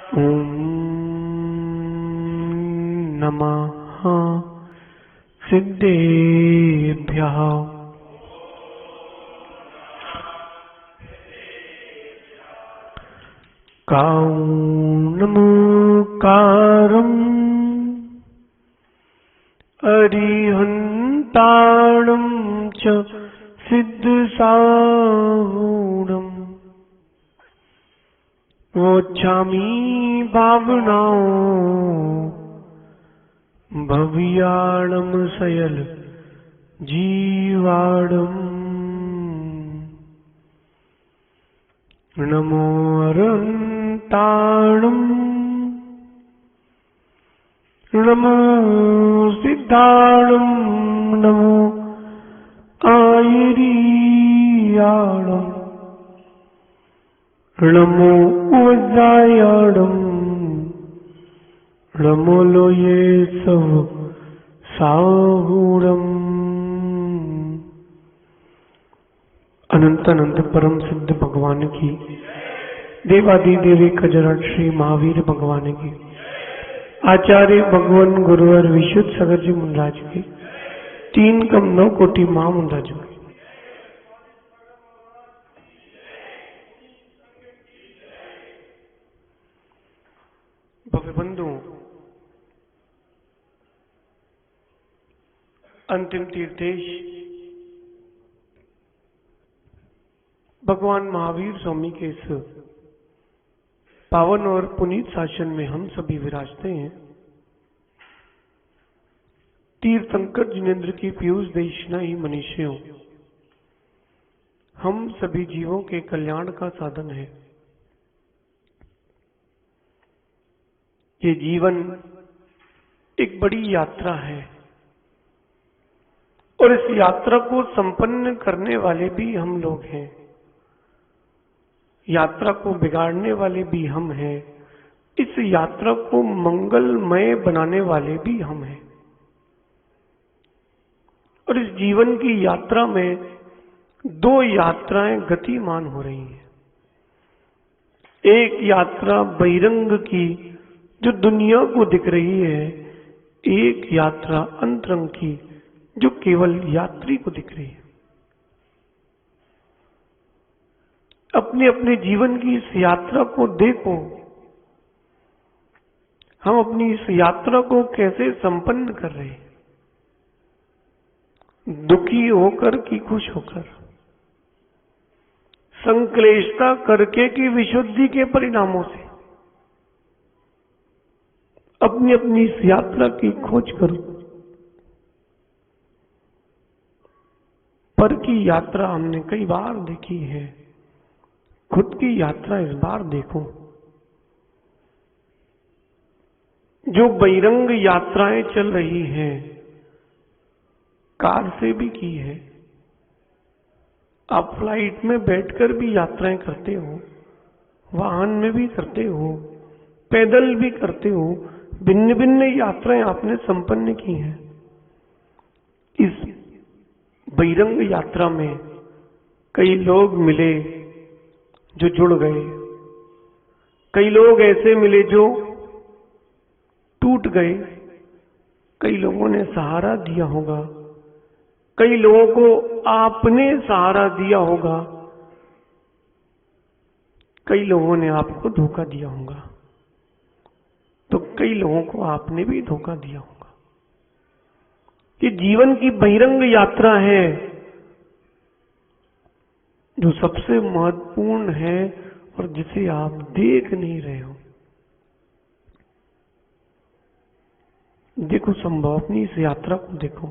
ओम नमः सिद्धेभ्यः। कारणम् अरिहन्ताणं च सिद्धसाहुणम् वोच्छामि भावनाओ भव्याणं सयल जीवाणम्। नमो अरहन्ताणं नमो सिद्धाणं नमो आयरीयाणम् नमो वज्रायाणम् नमो लोये सव साहुणम्। अनंत अनंत परम सिद्ध भगवान की, देवादिदेव खजराट श्री महावीर भगवान की, आचार्य भगवान गुरुवर विशुद्ध सागर जी मुंडराज की, 3 कम 9 कोटि मां मुंडराज की। भव्य बंधु, अंतिम तीर्थेश भगवान महावीर स्वामी के इस पावन और पुनीत शासन में हम सभी विराजते हैं। तीर्थंकर जिनेन्द्र की पीयूष देशना ही मनुष्यों, हम सभी जीवों के कल्याण का साधन है। ये जीवन एक बड़ी यात्रा है और इस यात्रा को संपन्न करने वाले भी हम लोग हैं, यात्रा को बिगाड़ने वाले भी हम हैं, इस यात्रा को मंगलमय बनाने वाले भी हम हैं। और इस जीवन की यात्रा में 2 यात्राएं गतिमान हो रही हैं। एक यात्रा बहिरंग की जो दुनिया को दिख रही है, एक यात्रा अंतरंग की जो केवल यात्री को दिख रही है। अपने अपने जीवन की इस यात्रा को देखो, हम अपनी इस यात्रा को कैसे संपन्न कर रहे हैं, दुखी होकर कि खुश होकर, संक्लेशता करके कि विशुद्धि के परिणामों से। अपनी अपनी इस यात्रा की खोज करो। पर की यात्रा हमने कई बार देखी है, खुद की यात्रा इस बार देखो। जो बहिरंग यात्राएं चल रही हैं, कार से भी की है, आप फ्लाइट में बैठकर भी यात्राएं करते हो, वाहन में भी करते हो, पैदल भी करते हो, भिन्न भिन्न यात्राएं आपने संपन्न की हैं। इस बहिरंग यात्रा में कई लोग मिले जो जुड़ गए, कई लोग ऐसे मिले जो टूट गए, कई लोगों ने सहारा दिया होगा, कई लोगों को आपने सहारा दिया होगा, कई लोगों ने आपको धोखा दिया होगा, तो कई लोगों को आपने भी धोखा दिया होगा। ये जीवन की बहिरंग यात्रा है जो सबसे महत्वपूर्ण है और जिसे आप देख नहीं रहे हो। देखो, संभव अपनी इस यात्रा को देखो,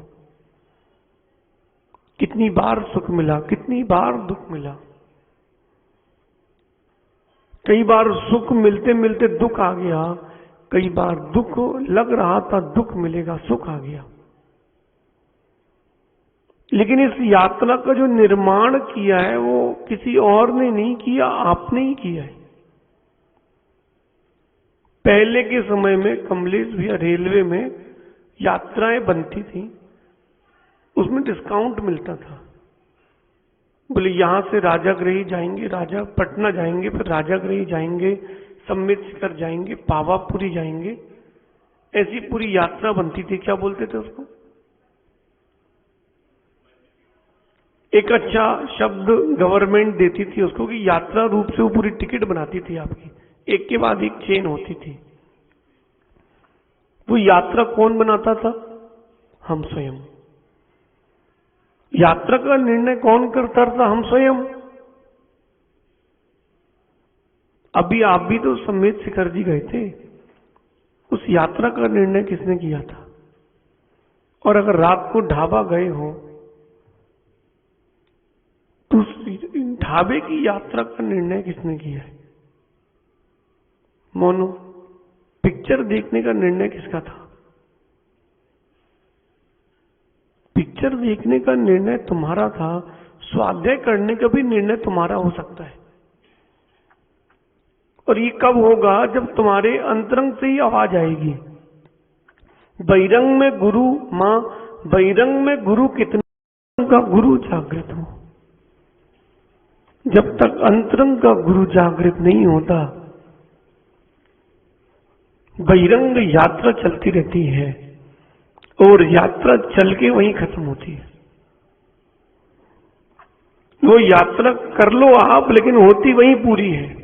कितनी बार सुख मिला, कितनी बार दुख मिला। कई बार सुख मिलते मिलते दुख आ गया, कई बार दुख लग रहा था दुख मिलेगा, सुख आ गया। लेकिन इस यात्रा का जो निर्माण किया है वो किसी और ने नहीं किया, आपने ही किया है। पहले के समय में कमलेश भैया रेलवे में यात्राएं बनती थी, उसमें डिस्काउंट मिलता था। बोले यहां से राजागृही जाएंगे, पटना जाएंगे, फिर राजागृही जाएंगे, सम्मित शिखर जाएंगे, पावापुरी जाएंगे, ऐसी पूरी यात्रा बनती थी। क्या बोलते थे उसको? एक अच्छा शब्द गवर्नमेंट देती थी उसको कि यात्रा रूप से वो पूरी टिकट बनाती थी आपकी, एक के बाद एक चेन होती थी। वो यात्रा कौन बनाता था? हम स्वयं। यात्रा का निर्णय कौन करता था? हम स्वयं। अभी आप भी तो सम्मित शिखर जी गए थे, उस यात्रा का निर्णय किसने किया था? और अगर रात को ढाबा गए हो तो ढाबे की यात्रा का निर्णय किसने किया है? मोनू, पिक्चर देखने का निर्णय किसका था? पिक्चर देखने का निर्णय तुम्हारा था, स्वाध्याय करने का भी निर्णय तुम्हारा हो सकता है। और ये कब होगा? जब तुम्हारे अंतरंग से ही आवाज आएगी, बहिरंग में गुरु मां, बहिरंग में गुरु कितना का गुरु जागृत हो। जब तक अंतरंग का गुरु जागृत नहीं होता, बहिरंग यात्रा चलती रहती है और यात्रा चल के वहीं खत्म होती है। वो यात्रा कर लो आप, लेकिन होती वहीं पूरी है।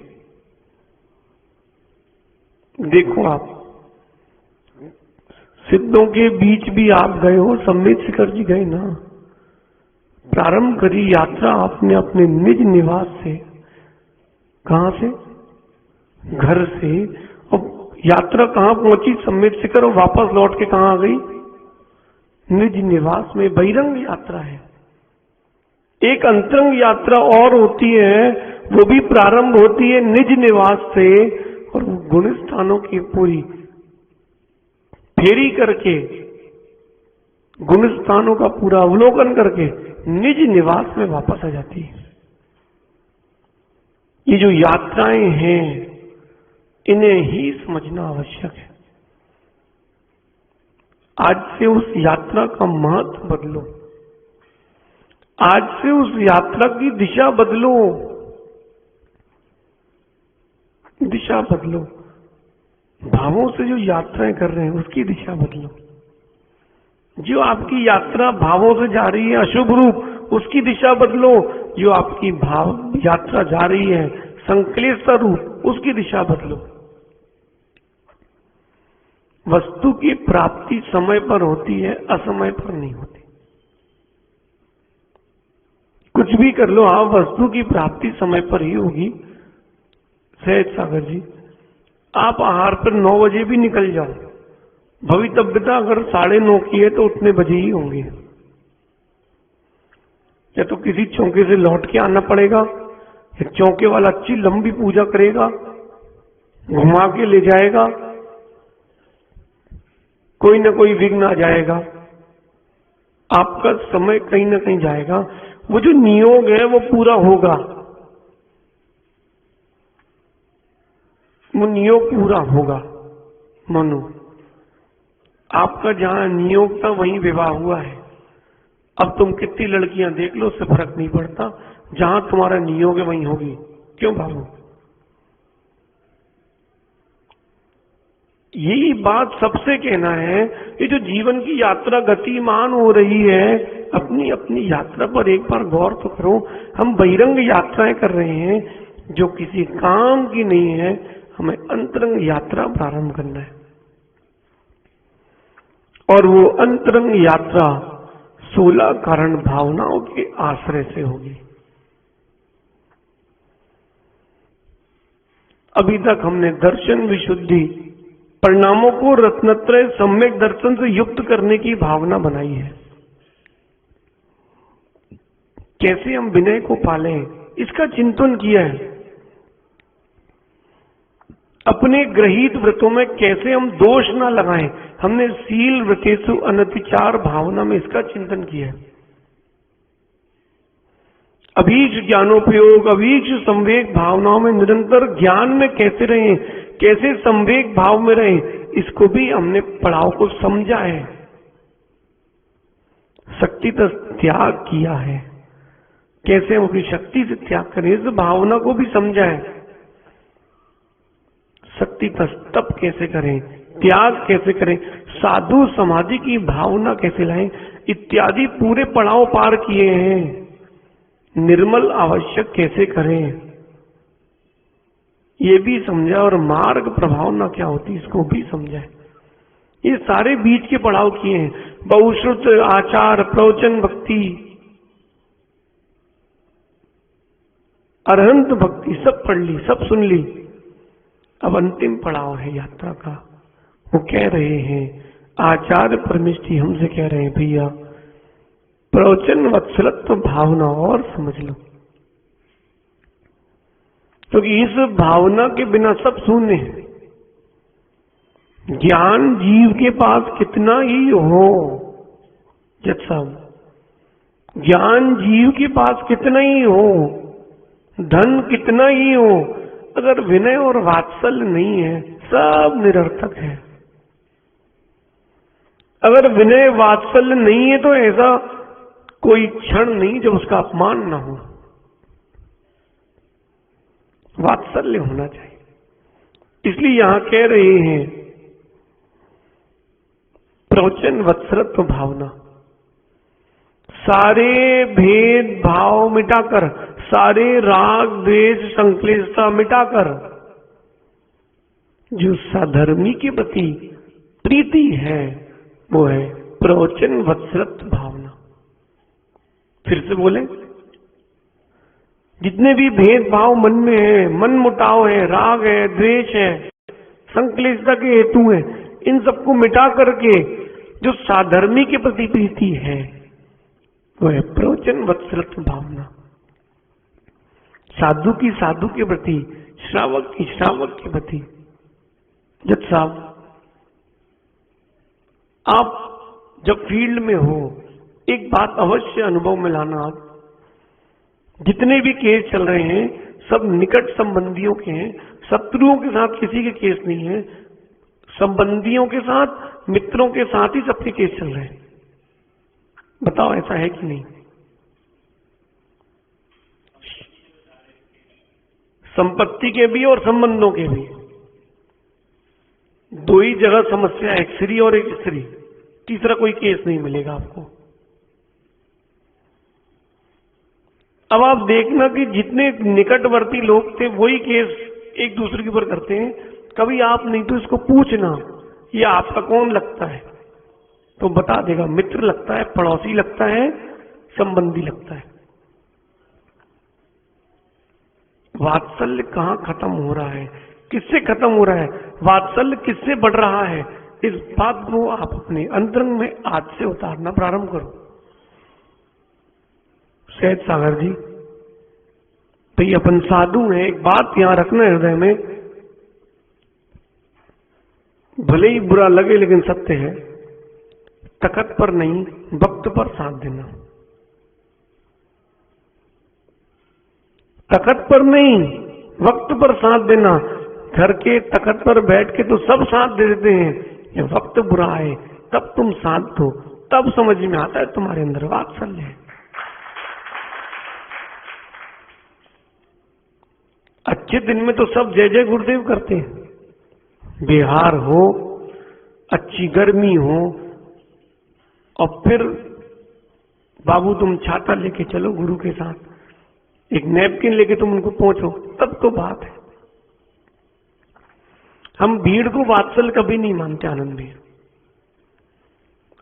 देखो आप सिद्धों के बीच भी आप गए हो, सम्मित शिखर जी गए ना, प्रारंभ करी यात्रा आपने अपने निज निवास से। कहां से? घर से। और यात्रा कहां पहुंची? सम्मित शिखर। और वापस लौट के कहां आ गई? निज निवास में। बहिरंग यात्रा है। एक अंतरंग यात्रा और होती है, वो भी प्रारंभ होती है निज निवास से, और वो गुण स्थानों की पूरी फेरी करके, गुण स्थानों का पूरा अवलोकन करके निज निवास में वापस आ जाती है। ये जो यात्राएं हैं, इन्हें ही समझना आवश्यक है। आज से उस यात्रा का महत्व बदलो, आज से उस यात्रा की दिशा बदलो, दिशा बदलो। भावों से जो यात्राएं कर रहे हैं उसकी दिशा बदलो। जो आपकी यात्रा भावों से जा रही है अशुभ रूप, उसकी दिशा बदलो। जो आपकी भाव यात्रा जा रही है संक्लेश रूप, उसकी दिशा बदलो। वस्तु की प्राप्ति समय पर होती है, असमय पर नहीं होती। कुछ भी कर लो आप, वस्तु की प्राप्ति समय पर ही होगी। सहज सागर जी, आप आहार पर 9 बजे भी निकल जाओ, भवितव्यता अगर 9:30 की है तो उतने बजे ही होंगे। या तो किसी चौके से लौट के आना पड़ेगा, या चौके वाला अच्छी लंबी पूजा करेगा, घुमा के ले जाएगा, कोई ना कोई विघ्न आ जाएगा, आपका समय कहीं ना कहीं जाएगा। वो जो नियोग है वो पूरा होगा, वो नियोग पूरा होगा। मनु, आपका जहां नियोग था वहीं विवाह हुआ है। अब तुम कितनी लड़कियां देख लो, उससे फर्क नहीं पड़ता। जहां तुम्हारा नियोग है वहीं होगी। क्यों बाबू? यही बात सबसे कहना है। ये जो जीवन की यात्रा गतिमान हो रही है, अपनी अपनी यात्रा पर एक बार गौर तो करो। हम बहिरंग यात्राएं कर रहे हैं जो किसी काम की नहीं है। हमें अंतरंग यात्रा प्रारंभ करना है, और वो अंतरंग यात्रा 16 कारण भावनाओं के आश्रय से होगी। अभी तक हमने दर्शन विशुद्धि, परिणामों को रत्नत्रय सम्यक दर्शन से युक्त करने की भावना बनाई है। कैसे हम विनय को पालें, इसका चिंतन किया है। अपने ग्रहित व्रतों में कैसे हम दोष ना लगाएं, हमने सील व्रतेषु अनतिचार भावना में इसका चिंतन किया है। अभीक्ष ज्ञानोपयोग, अभीक्ष संवेग भावनाओं में निरंतर ज्ञान में कैसे रहें, कैसे संवेग भाव में रहें, इसको भी हमने पड़ाव को समझा है। शक्ति तक त्याग किया है, कैसे हम अपनी शक्ति से त्याग करें, इस भावना को भी समझा है। शक्ति तप कैसे करें, त्याग कैसे करें, साधु समाधि की भावना कैसे लाएं, इत्यादि पूरे पड़ाव पार किए हैं। निर्मल आवश्यक कैसे करें ये भी समझा, और मार्ग प्रभावना क्या होती इसको भी समझा। ये सारे बीच के पड़ाव किए हैं। बहुश्रुत, आचार, प्रवचन, भक्ति, अरहंत भक्ति सब पढ़ ली, सब सुन ली। अब अंतिम पड़ाव है यात्रा का। वो कह रहे हैं, आचार्य परमिष्ठी हमसे कह रहे हैं, भैया प्रवचन वत्सलत्व भावना और समझ लो, क्योंकि इस भावना के बिना सब शून्य है। ज्ञान जीव के पास कितना ही हो, जज साहब, ज्ञान जीव के पास कितना ही हो, धन कितना ही हो, अगर विनय और वात्सल्य नहीं है सब निरर्थक है। अगर विनय वात्सल्य नहीं है तो ऐसा कोई क्षण नहीं जब उसका अपमान ना हो। वात्सल्य होना चाहिए। इसलिए यहां कह रहे हैं प्रवचन वत्सलत्व भावना, सारे भेद भाव मिटाकर, सारे राग द्वेष संक्लेशता मिटाकर जो साधर्मी के प्रति प्रीति है वो है प्रवचन वत्सलत्व भावना। फिर से बोले, जितने भी भेदभाव मन में है, मन मुटाव है, राग है, द्वेष है, संक्लेशता के हेतु है, इन सबको मिटा करके जो साधर्मी के प्रति प्रीति है वो है प्रवचन वत्सलत्व भावना। साधु की साधु के प्रति, श्रावक की श्रावक के प्रति। जज साहब, आप जब फील्ड में हो एक बात अवश्य अनुभव में लाना, आप जितने भी केस चल रहे हैं सब निकट संबंधियों के हैं, शत्रुओं के साथ किसी के केस नहीं है, संबंधियों के साथ, मित्रों के साथ ही सबके केस चल रहे हैं। बताओ ऐसा है कि नहीं? संपत्ति के भी और संबंधों के भी, दो ही जगह समस्या, एक स्त्री और एक स्त्री, तीसरा कोई केस नहीं मिलेगा आपको। अब आप देखना कि जितने निकटवर्ती लोग थे वही केस एक दूसरे के ऊपर करते हैं। कभी आप नहीं तो इसको पूछना ये आपका कौन लगता है, तो बता देगा, मित्र लगता है, पड़ोसी लगता है, संबंधी लगता है। वात्सल्य कहां खत्म हो रहा है, किससे खत्म हो रहा है, वात्सल्य किससे बढ़ रहा है, इस बात को आप अपने अंतरंग में आज से उतारना प्रारंभ करो। सहज सागर जी, तो ये अपन साधु हैं, एक बात यहां रखना हृदय में, भले ही बुरा लगे लेकिन सत्य है, तखत पर नहीं वक्त पर साथ देना। तखत पर नहीं वक्त पर साथ देना। घर के तखत पर बैठ के तो सब साथ दे देते हैं, ये वक्त बुरा है तब तुम साथ दो, तब समझ में आता है तुम्हारे अंदर वात्सल्य है। अच्छे दिन में तो सब जय जय गुरुदेव करते हैं, बिहार हो, अच्छी गर्मी हो, और फिर बाबू तुम छाता लेके चलो गुरु के साथ, एक नैपकिन लेके तुम उनको पहुंचो, तब तो बात है। हम भीड़ को वात्सल्य कभी नहीं मानते। आनंद भैया,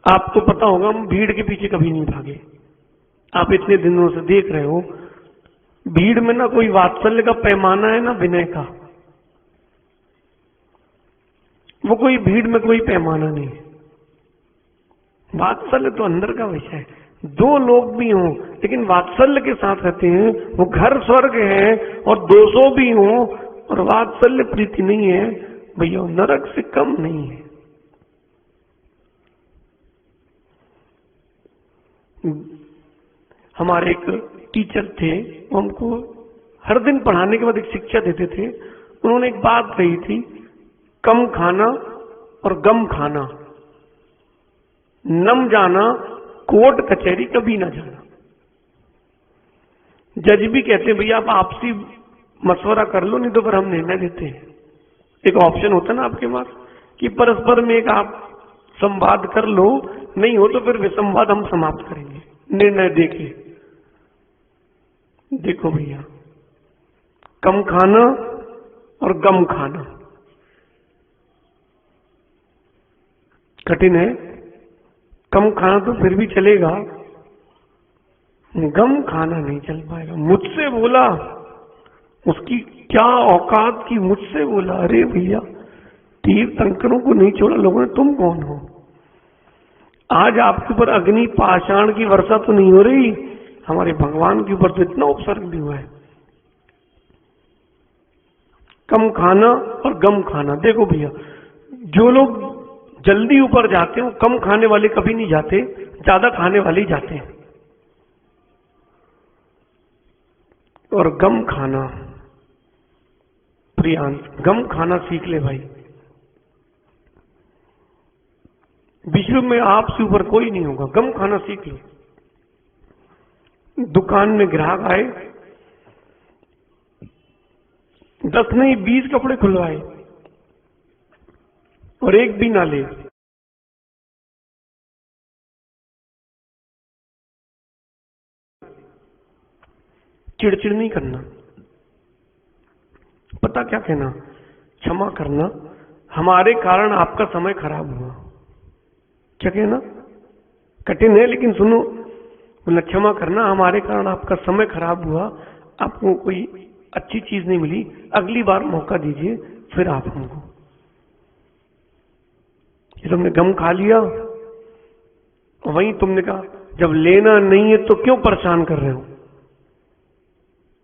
आपको पता होगा हम भीड़ के पीछे कभी नहीं भागे। आप इतने दिनों से देख रहे हो, भीड़ में ना कोई वात्सल्य का पैमाना है ना विनय का, वो कोई भीड़ में कोई पैमाना नहीं है। वात्सल्य तो अंदर का विषय है। दो लोग भी हों लेकिन वात्सल्य के साथ रहते हैं, वो घर स्वर्ग है, और 200 भी हों और वात्सल्य प्रीति नहीं है, भैया नरक से कम नहीं है। हमारे एक टीचर थे, वो हमको हर दिन पढ़ाने के बाद एक शिक्षा देते थे। उन्होंने एक बात कही थी, कम खाना और गम खाना, नम जाना, कोर्ट कचहरी कभी ना जाना। जज भी कहते हैं भैया आप आपसी मशवरा कर लो, नहीं तो फिर हम निर्णय देते हैं। एक ऑप्शन होता ना आपके पास कि परस्पर में एक आप संवाद कर लो, नहीं हो तो फिर विसंवाद हम समाप्त करेंगे। निर्णय देखिए, देखो भैया, कम खाना और गम खाना कठिन है। कम खाना तो फिर भी चलेगा, गम खाना नहीं चल पाएगा। मुझसे बोला, उसकी क्या औकात की, मुझसे बोला। अरे भैया, तीर्थंकरों को नहीं छोड़ा लोगों ने, तुम कौन हो? आज आपके ऊपर अग्नि पाषाण की वर्षा तो नहीं हो रही, हमारे भगवान के ऊपर तो इतना उपसर्ग भी हुआ है। कम खाना और गम खाना, देखो भैया, जो लोग जल्दी ऊपर जाते हैं, कम खाने वाले कभी नहीं जाते, ज्यादा खाने वाले ही जाते हैं। और गम खाना, प्रियांश, गम खाना सीख ले भाई। विश्व में आपसे ऊपर कोई नहीं होगा, गम खाना सीख ले। दुकान में ग्राहक आए, 10 नहीं 20 कपड़े खुलवाए और एक भी ना ले, चिड़चिड़ नहीं करना, पता क्या कहना, क्षमा करना, हमारे कारण आपका समय खराब हुआ। क्या कहना? कठिन है लेकिन सुनो, बोला क्षमा करना, हमारे कारण आपका समय खराब हुआ, आपको कोई अच्छी चीज नहीं मिली, अगली बार मौका दीजिए, फिर आप हमको। ये तुमने गम खा लिया, वहीं तुमने कहा जब लेना नहीं है तो क्यों परेशान कर रहे हो,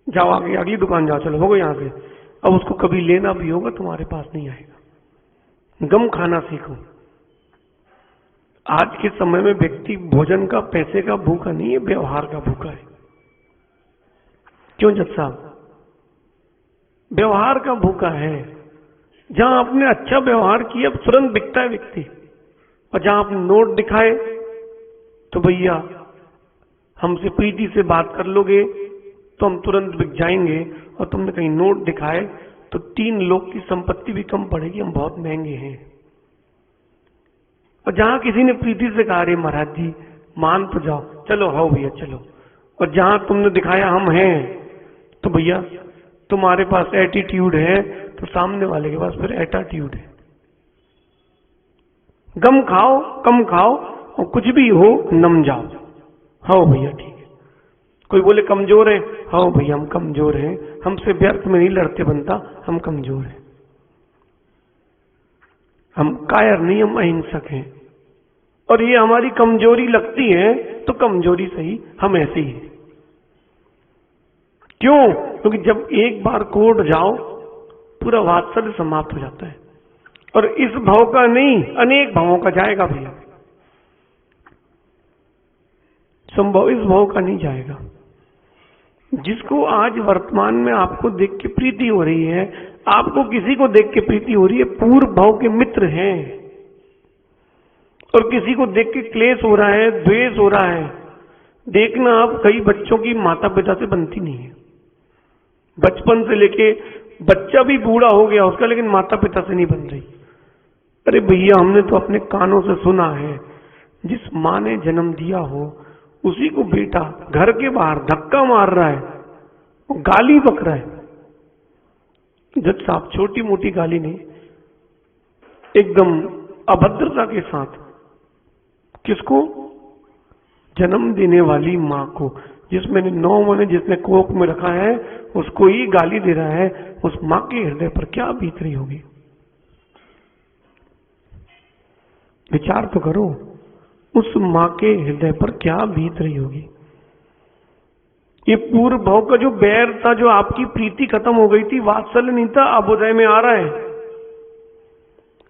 जाओ आगे अगली दुकान जाओ, चलो हो गए यहां से। अब उसको कभी लेना भी होगा तुम्हारे पास नहीं आएगा। गम खाना सीखो। आज के समय में व्यक्ति भोजन का, पैसे का भूखा नहीं है, व्यवहार का भूखा है। क्यों जज साहब? व्यवहार का भूखा है। जहां आपने अच्छा व्यवहार किया तुरंत बिकता है व्यक्ति, और जहां आपने नोट दिखाए तो भैया हमसे प्रीति से बात कर लोगे तो हम तुरंत बिक जाएंगे, और तुमने कहीं नोट दिखाए तो 3 लोग की संपत्ति भी कम पड़ेगी, हम बहुत महंगे हैं। और जहां किसी ने प्रीति से कहा अरे महाराज जी मान तो जाओ, चलो आओ भैया चलो, और जहां तुमने दिखाया हम हैं, तो भैया तुम्हारे पास एटीट्यूड है तो सामने वाले के पास फिर एटीट्यूड है। गम खाओ, कम खाओ, और कुछ भी हो नम जाओ। हाँ भैया ठीक है। कोई बोले कमजोर है, हाँ भैया हम कमजोर हैं, हमसे व्यर्थ में नहीं लड़ते बनता, हम कमजोर हैं, हम कायर नहीं, हम अहिंसक हैं, और ये हमारी कमजोरी लगती है तो कमजोरी सही, हम ऐसे ही हैं। क्यों? क्योंकि जब एक बार कोर्ट जाओ पूरा वात्सल्य समाप्त हो जाता है, और इस भाव का नहीं अनेक भावों का जाएगा भैया, संभव इस भाव का नहीं जाएगा। जिसको आज वर्तमान में आपको देख के प्रीति हो रही है, आपको किसी को देख के प्रीति हो रही है, पूर्व भाव के मित्र हैं, और किसी को देख के क्लेश हो रहा है, द्वेष हो रहा है। देखना आप, कई बच्चों की माता पिता से बनती नहीं है, बचपन से लेके बच्चा भी बूढ़ा हो गया उसका, लेकिन माता पिता से नहीं बन रही। अरे भैया हमने तो अपने कानों से सुना है, जिस माँ ने जन्म दिया हो उसी को बेटा घर के बाहर धक्का मार रहा है, गाली बक रहा है। जज साहब छोटी मोटी गाली नहीं, एकदम अभद्रता के साथ किसको? जन्म देने वाली माँ को, जिसमें 9 महीने जिसने कोख में रखा है उसको ही गाली दे रहा है। उस माँ के हृदय पर क्या बीत रही होगी? विचार तो करो, उस माँ के हृदय पर क्या बीत रही होगी। ये पूर्व भाव का जो बैर था, जो आपकी प्रीति खत्म हो गई थी, वात्सल्य नहीं था, अब उदय में आ रहा है।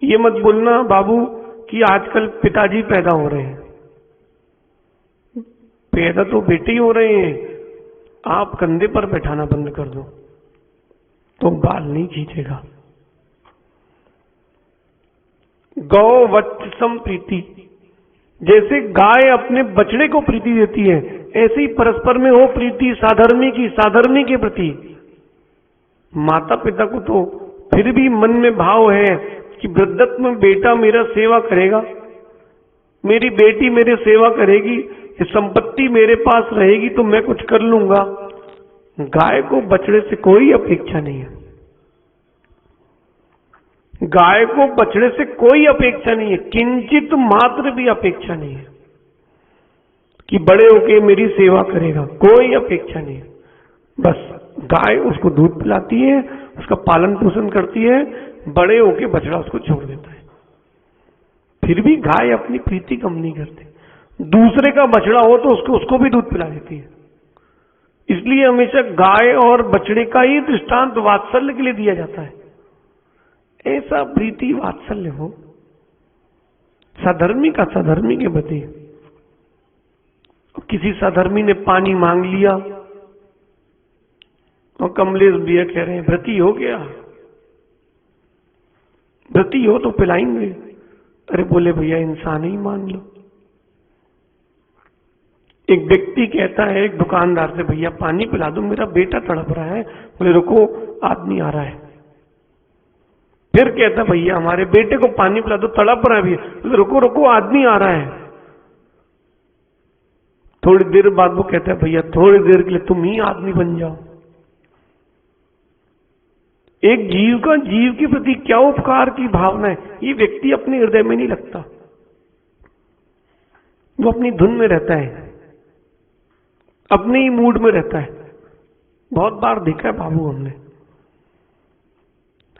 ये मत बोलना बाबू कि आजकल पिताजी पैदा हो रहे हैं, पैदा तो बेटे ही हो रहे हैं। आप कंधे पर बैठाना बंद कर दो तो बाल नहीं खींचेगा। गौ वत्सम प्रीति, जैसे गाय अपने बछड़े को प्रीति देती है, ऐसे ही परस्पर में हो प्रीति साधर्मी की, साधर्मी के प्रति। माता पिता को तो फिर भी मन में भाव है कि वृद्धत्व में बेटा मेरा सेवा करेगा, मेरी बेटी मेरी सेवा करेगी, ये संपत्ति मेरे पास रहेगी तो मैं कुछ कर लूंगा। गाय को बछड़े से कोई अपेक्षा नहीं है, गाय को बछड़े से कोई अपेक्षा नहीं है, किंचित मात्र भी अपेक्षा नहीं है कि बड़े होके मेरी सेवा करेगा, कोई अपेक्षा नहीं है। बस गाय उसको दूध पिलाती है, उसका पालन पोषण करती है, बड़े होके बछड़ा उसको छोड़ देता है। फिर भी गाय अपनी प्रीति कम नहीं करती, दूसरे का बछड़ा हो तो उसको भी दूध पिला देती है। इसलिए हमेशा गाय और बछड़े का ही दृष्टांत वात्सल्य के लिए दिया जाता है। ऐसा प्रीति वात्सल्य हो सधर्मी का सधर्मी के प्रति। किसी सधर्मी ने पानी मांग लिया और कमलेश भैया कह रहे हैं व्रती हो गया, व्रती हो तो पिलाएंगे। अरे बोले भैया इंसान ही मान लो। एक व्यक्ति कहता है एक दुकानदार से, भैया पानी पिला दो, मेरा बेटा तड़प रहा है। बोले रुको आदमी आ रहा है। फिर कहता भैया हमारे बेटे को पानी पिला दो, तड़प रहा है भैया। बोले रुको रुको आदमी आ रहा है। थोड़ी देर बाद वो कहता है भैया थोड़ी देर के लिए तुम ही आदमी बन जाओ। एक जीव का जीव के प्रति क्या उपकार की भावना है, ये व्यक्ति अपने हृदय में नहीं लगता, वो अपनी धुन में रहता है, अपने ही मूड में रहता है। बहुत बार देखा है बाबू हमने।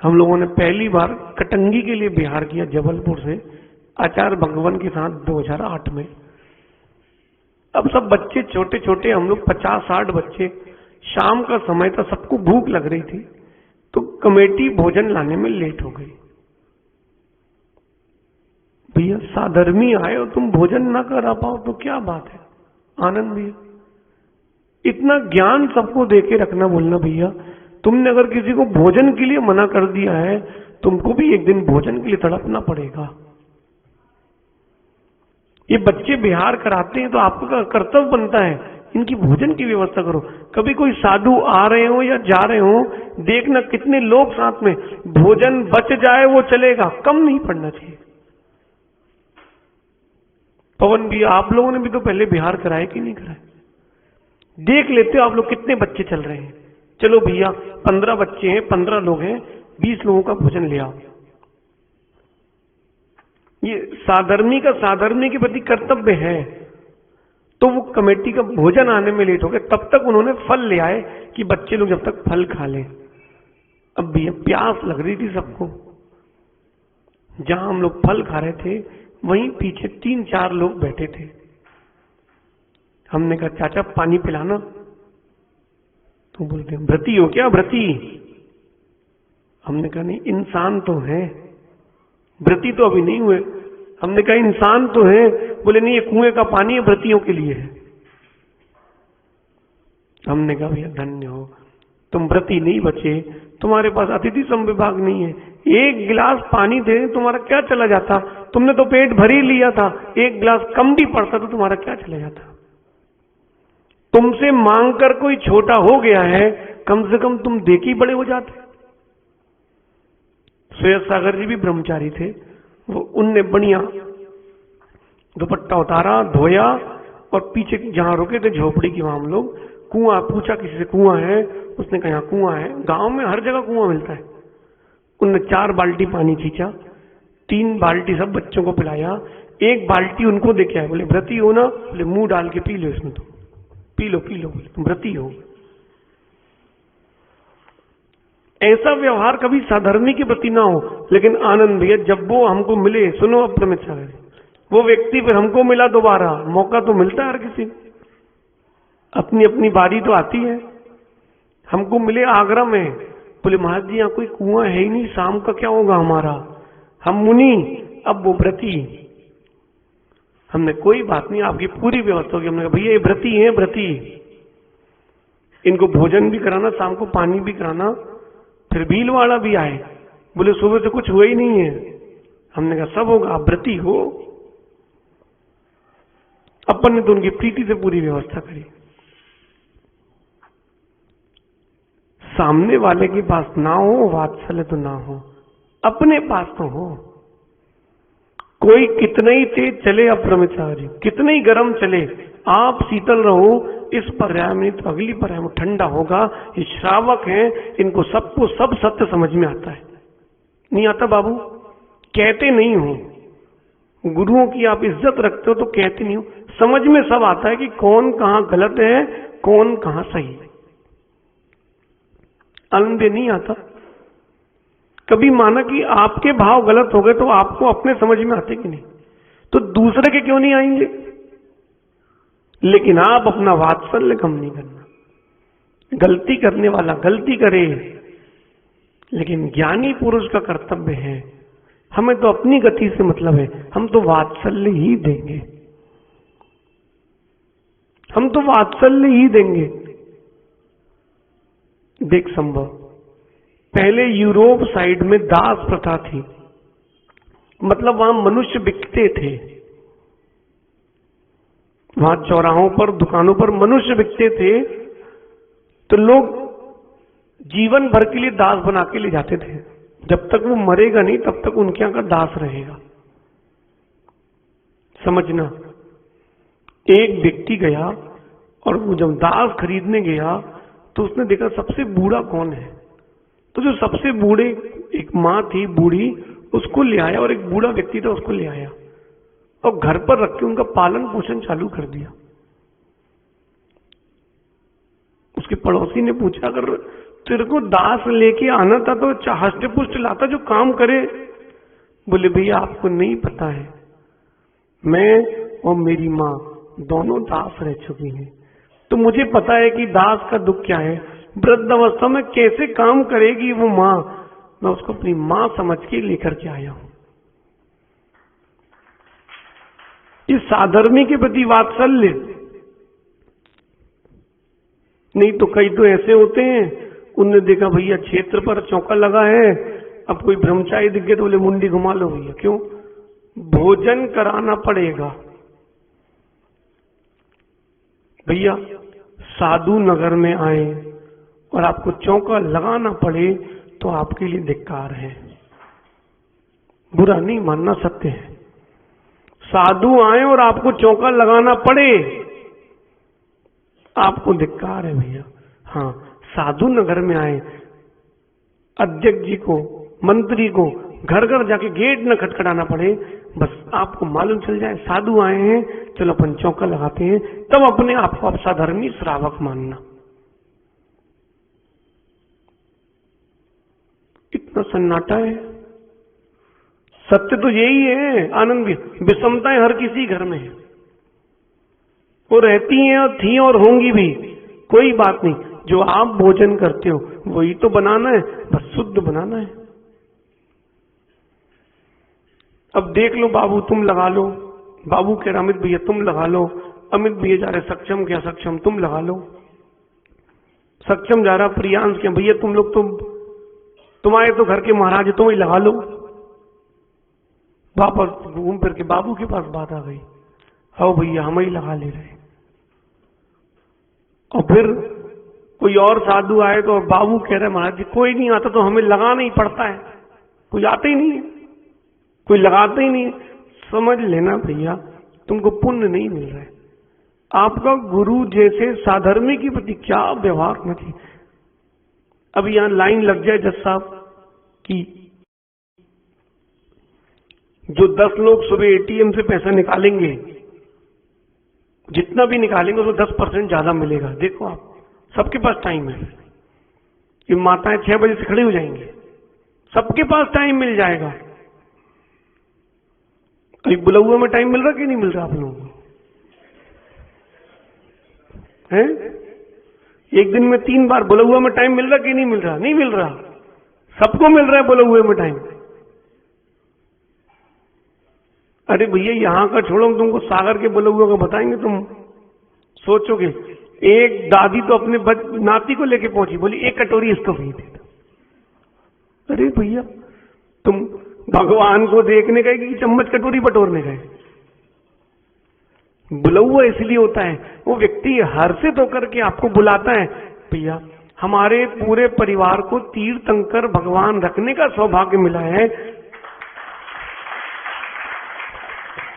हम लोगों ने पहली बार कटंगी के लिए बिहार किया जबलपुर से आचार्य भगवान के साथ 2008 में। अब सब बच्चे छोटे छोटे, हम लोग 50-60 बच्चे, शाम का समय था, सबको भूख लग रही थी, तो कमेटी भोजन लाने में लेट हो गई। भैया साधर्मी आए और तुम भोजन ना करा पाओ तो क्या बात है। आनंद भैया इतना ज्ञान सबको देके रखना, बोलना भैया तुमने अगर किसी को भोजन के लिए मना कर दिया है, तुमको भी एक दिन भोजन के लिए तड़पना पड़ेगा। ये बच्चे बिहार कराते हैं तो आपका कर्तव्य बनता है इनकी भोजन की व्यवस्था करो। कभी कोई साधु आ रहे हो या जा रहे हो, देखना कितने लोग साथ में, भोजन बच जाए वो चलेगा, कम नहीं पड़ना चाहिए। पवन भी आप लोगों ने भी तो पहले बिहार कराए कि नहीं कराए? देख लेते हो आप लोग कितने बच्चे चल रहे हैं। चलो भैया 15 बच्चे हैं, 15 लोग हैं, 20 लोगों का भोजन ले आओ। ये साधर्मी का साधर्मी के प्रति कर्तव्य है। तो वो कमेटी का भोजन आने में लेट हो गया, तब तक उन्होंने फल ले आए कि बच्चे लोग जब तक फल खा लें। अब भैया प्यास लग रही थी सबको, जहां हम लोग फल खा रहे थे वहीं पीछे 3-4 लोग बैठे थे। हमने कहा चाचा पानी पिलाना, तो बोलते व्रती हो क्या? व्रती। हमने कहा नहीं इंसान तो है, व्रती तो अभी नहीं हुए। हमने कहा इंसान तो है। बोले नहीं ये कुएं का पानी है, व्रतियों के लिए है। हमने कहा भैया धन्य हो, तुम व्रती नहीं बचे, तुम्हारे पास अतिथि संविभाग नहीं है, एक गिलास पानी दे तुम्हारा क्या चला जाता? तुमने तो पेट भर ही लिया था, एक गिलास कम भी पड़ता तो तुम्हारा क्या चला जाता? तुमसे मांगकर कोई छोटा हो गया है, कम से कम तुम देके ही बड़े हो जाते। श्वेत सागर जी भी ब्रह्मचारी थे, वो उनने बढ़िया दुपट्टा उतारा, धोया और पीछे जहां रुके थे झोपड़ी की वहां हम लोग, कुआं पूछा किसी से कुआं है, उसने कहा यहाँ कुआं है। गांव में हर जगह कुआं मिलता है। उनने 4 बाल्टी पानी खींचा, 3 बाल्टी सब बच्चों को पिलाया, 1 बाल्टी उनको देके आए। बोले व्रती हो ना? बोले मुंह डाल के पी लो इसमें, तुम पी लो पी लो, बोले तुम व्रती हो। ऐसा व्यवहार कभी साधर्मी के प्रति ना हो। लेकिन आनंद भैया जब वो हमको मिले, सुनो अब प्रमित सागर, वो व्यक्ति फिर हमको मिला दोबारा, मौका तो मिलता है हर किसी, अपनी अपनी बारी तो आती है। हमको मिले आगरा में, बोले महाराज जी यहाँ कोई कुआं है ही नहीं, शाम का क्या होगा हमारा, हम मुनि, अब वो व्रती। हमने कोई बात नहीं, आपकी पूरी व्यवस्था होगी। हमने कहा भैया ये व्रती हैं, व्रती, इनको भोजन भी कराना, शाम को पानी भी कराना। फिर भील वाला भी आए, बोले सुबह से कुछ हुआ ही नहीं है। हमने कहा सब होगा, आप व्रती हो। अपन ने तो उनकी प्रीति से पूरी व्यवस्था करी। सामने वाले के पास ना हो वात्सल्य तो ना हो, अपने पास तो हो। कोई कितना ही तेज चले अब्रह्मचारी, कितना ही गर्म चले, आप शीतल रहो, इस पर्याय में तो अगली पर्याय में ठंडा होगा। ये श्रावक हैं, इनको सबको सब सत्य समझ में आता है। नहीं आता बाबू? कहते नहीं हो, गुरुओं की आप इज्जत रखते हो तो कहते नहीं हो, समझ में सब आता है कि कौन कहां गलत है, कौन कहां सही है। आनंद नहीं आता? कभी माना कि आपके भाव गलत हो गए तो आपको अपने समझ में आते कि नहीं, तो दूसरे के क्यों नहीं आएंगे? लेकिन आप अपना वात्सल्य कम नहीं करना। गलती करने वाला गलती करे, लेकिन ज्ञानी पुरुष का कर्तव्य है, हमें तो अपनी गति से मतलब है, हम तो वात्सल्य ही देंगे, हम तो वात्सल्य ही देंगे। देख संभव, पहले यूरोप साइड में दास प्रथा थी, मतलब वहां मनुष्य बिकते थे, वहां चौराहों पर दुकानों पर मनुष्य बिकते थे, तो लोग जीवन भर के लिए दास बना के ले जाते थे। जब तक वो मरेगा नहीं तब तक उनके यहां का दास रहेगा। समझना, एक व्यक्ति गया और वो जब दास खरीदने गया तो उसने देखा सबसे बूढ़ा कौन है, तो जो सबसे बूढ़े, एक माँ थी बूढ़ी, उसको ले आया, और एक बूढ़ा व्यक्ति था उसको ले आया और घर पर रख के उनका पालन पोषण चालू कर दिया। उसके पड़ोसी ने पूछा, अगर तेरे को दास लेके आना था तो हष्ट पुष्ट लाता जो काम करे। बोले भैया आपको नहीं पता है, मैं और मेरी माँ दोनों दास रह चुकी हैं, तो मुझे पता है कि दास का दुख क्या है, वृद्ध अवस्था में कैसे काम करेगी वो माँ, मैं उसको अपनी माँ समझ के लेकर के आया हूं। इस साधर्मी के प्रति वात्सल्य। नहीं तो कई तो ऐसे होते हैं, उनने देखा भैया क्षेत्र पर चौका लगा है, अब कोई ब्रह्मचारी दिख गए तो बोले मुंडी घुमा लो भैया, क्यों? भोजन कराना पड़ेगा। भैया साधु नगर में आए और आपको चौका लगाना पड़े तो आपके लिए धिक्कार है, बुरा नहीं मानना, सत्य है। साधु आए और आपको चौका लगाना पड़े, आपको धिक्कार है भैया। हाँ, साधु नगर में आए, अध्यक्ष जी को, मंत्री को घर घर जाके गेट न खटखटाना पड़े, बस आपको मालूम चल जाए साधु आए हैं, चलो अपन चौका लगाते हैं, तब अपने आप को साधर्मी श्रावक मानना। इतना सन्नाटा है। सत्य तो यही है आनंद, विषमताएं हर किसी घर में है, वो रहती हैं और थी और होंगी भी, कोई बात नहीं। जो आप भोजन करते हो वही तो बनाना है, बस शुद्ध बनाना है। अब देख लो बाबू तुम लगा लो, बाबू कह रहा अमित भैया तुम लगा लो, अमित भैया जा रहे सक्षम क्या सक्षम तुम लगा लो, सक्षम जा रहा प्रियांश क्या भैया तुम लोग, तुम्हारे तो घर के महाराज तुम ही लगा लो। वापस घूम फिर के बाबू के पास बात आ गई, आओ भैया हम ही लगा ले रहे। और फिर कोई और साधु आए तो बाबू कह रहे महाराज जी कोई नहीं आता तो हमें लगाना ही पड़ता है, कोई आता ही नहीं है, कोई लगाता ही नहीं है। समझ लेना भैया तुमको पुण्य नहीं मिल रहा है, आपका गुरु जैसे साधर्मी के प्रति क्या व्यवहार होना चाहिए। अब यहां लाइन लग जाए जज साहब की, जो 10 लोग सुबह एटीएम से पैसा निकालेंगे, जितना भी निकालेंगे उसको 10% ज्यादा मिलेगा। देखो आप, सबके पास टाइम है, ये माताएं 6 बजे से खड़ी हो जाएंगी, सबके पास टाइम मिल जाएगा। अभी बुलौआ में टाइम मिल रहा कि नहीं मिल रहा आप लोगों को? है एक दिन में 3 बार बुलौआ में टाइम मिल रहा कि नहीं मिल रहा? नहीं मिल रहा, सबको मिल रहा है बुलौए में टाइम। अरे भैया यहाँ का छोड़ो, तुमको सागर के बुलौआ का बताएंगे, तुम सोचोगे। एक दादी तो अपने नाती को लेके पहुंची, बोली 1 कटोरी इसको पी दे। अरे भैया तुम भगवान को देखने गए कि चम्मच कटोरी बटोरने गए? बुलौआ इसलिए होता है, वो व्यक्ति हर्षित होकर के आपको बुलाता है, भैया हमारे पूरे परिवार को तीर्थंकर भगवान रखने का सौभाग्य मिला है।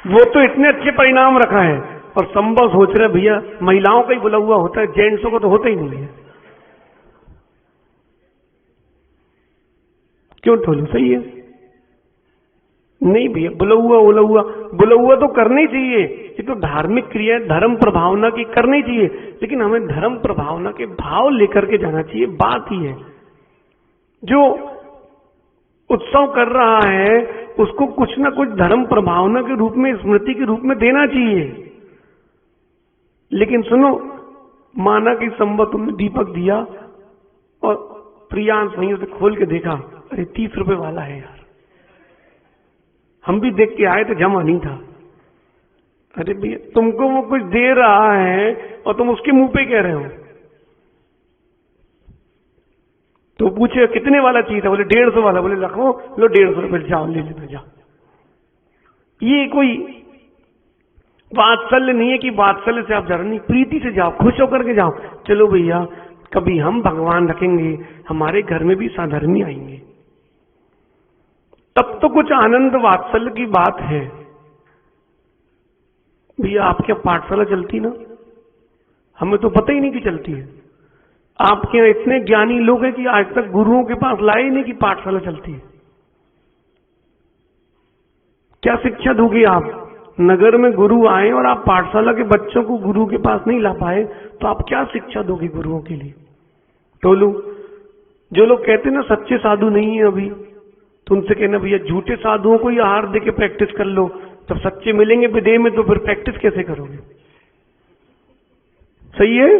वो तो इतने अच्छे परिणाम रखा है, और संभव सोच रहे भैया महिलाओं का ही बुला हुआ होता है, जेंट्सों को तो होता ही नहीं है। क्यों ठोलू? सही है नहीं भैया, बुला हुआ तो करना ही चाहिए। ये तो धार्मिक क्रिया, धर्म प्रभावना की करनी चाहिए, लेकिन हमें धर्म प्रभावना के भाव लेकर के जाना चाहिए। बात ही है, जो उत्सव कर रहा है उसको कुछ ना कुछ धर्म प्रभावना के रूप में, स्मृति के रूप में देना चाहिए। लेकिन सुनो, माना कि संभव तुमने दीपक दिया और प्रियांश वहीं उसे खोल के देखा, अरे 30 रुपए वाला है यार, हम भी देख के आए थे, जमा नहीं था। अरे भैया तुमको वो कुछ दे रहा है और तुम उसके मुंह पे कह रहे हो। तो पूछे कितने वाला चाहिए था? बोले 150 वाला। बोले रखो, लो 150 रुपए, जाओ ले लेना जाओ। ये कोई वात्सल्य नहीं है कि वात्सल्य से आप जा रहे, नहीं, प्रीति से जाओ, खुश होकर के जाओ। चलो भैया कभी हम भगवान रखेंगे, हमारे घर में भी साधर्मी आएंगे, तब तो कुछ आनंद वात्सल्य की बात है। भैया आपके पाठशाला चलती ना, हमें तो पता ही नहीं कि चलती है। आपके यहाँ इतने ज्ञानी लोग हैं कि आज तक गुरुओं के पास लाए ही नहीं कि पाठशाला चलती है। क्या शिक्षा दोगे आप? नगर में गुरु आए और आप पाठशाला के बच्चों को गुरु के पास नहीं ला पाए, तो आप क्या शिक्षा दोगे गुरुओं के लिए? टोलू, जो लोग कहते ना सच्चे साधु नहीं है अभी, तो उनसे कहना भैया झूठे साधुओं को ही आहार देके प्रैक्टिस कर लो, जब सच्चे मिलेंगे विदेह में तो फिर प्रैक्टिस कैसे करोगे? सही है?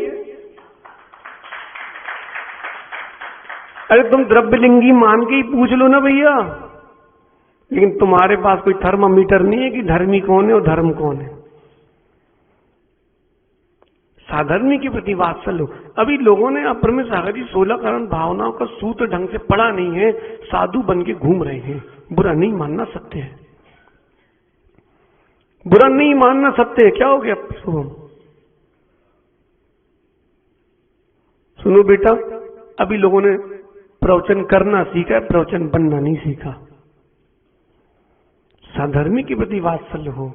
अरे तुम द्रव्यलिंगी मान के ही पूछ लो ना भैया, लेकिन तुम्हारे पास कोई थर्मामीटर नहीं है कि धर्मी कौन है और धर्म कौन है। साधर्मी के प्रति वात्सल्य हो। अभी लोगों ने अप्रमेय सागर जी 16 कारण भावनाओं का सूत्र ढंग से पढ़ा नहीं है, साधु बन के घूम रहे हैं। बुरा नहीं मानना सत्य है, बुरा नहीं मानना सत्य है। क्या हो गया शुभम? सुनो बेटा, अभी लोगों ने प्रवचन करना सीखा है, प्रवचन बनना नहीं सीखा। साधर्मी के प्रति वात्सल्य हो।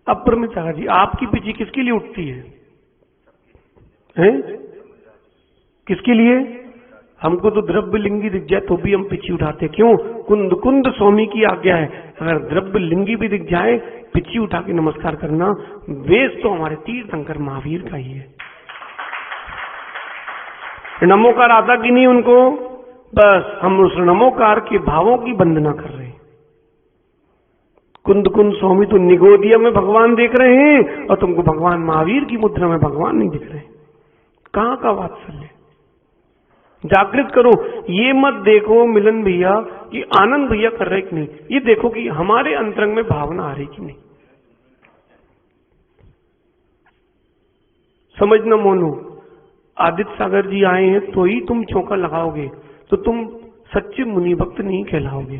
अप्रमेय सागर जी, आपकी पीछे किसके लिए उठती है? हैं? किसके लिए? हमको तो द्रव्य लिंगी दिख जाए तो भी हम पिछी उठाते। क्यों? कुंद कुंद स्वामी की आज्ञा है, अगर द्रव्य लिंगी भी दिख जाए पिछी उठा के नमस्कार करना। वेश तो हमारे तीर्थंकर महावीर का ही है। नमोकार आता कि नहीं उनको? बस हम उस नमोकार के भावों की वंदना कर रहे हैं। कुंद कुंद स्वामी तो निगोदिया में भगवान देख रहे हैं और तुमको भगवान महावीर की मुद्रा में भगवान नहीं दिख रहे। कहां का वात्सल्य? जागृत करो। ये मत देखो मिलन भैया कि आनंद भैया कर रहे कि नहीं, ये देखो कि हमारे अंतरंग में भावना आ रही कि नहीं। समझना मोनू, आदित्य सागर जी आए हैं तो ही तुम चौका लगाओगे, तो तुम सच्चे मुनि भक्त नहीं कहलाओगे।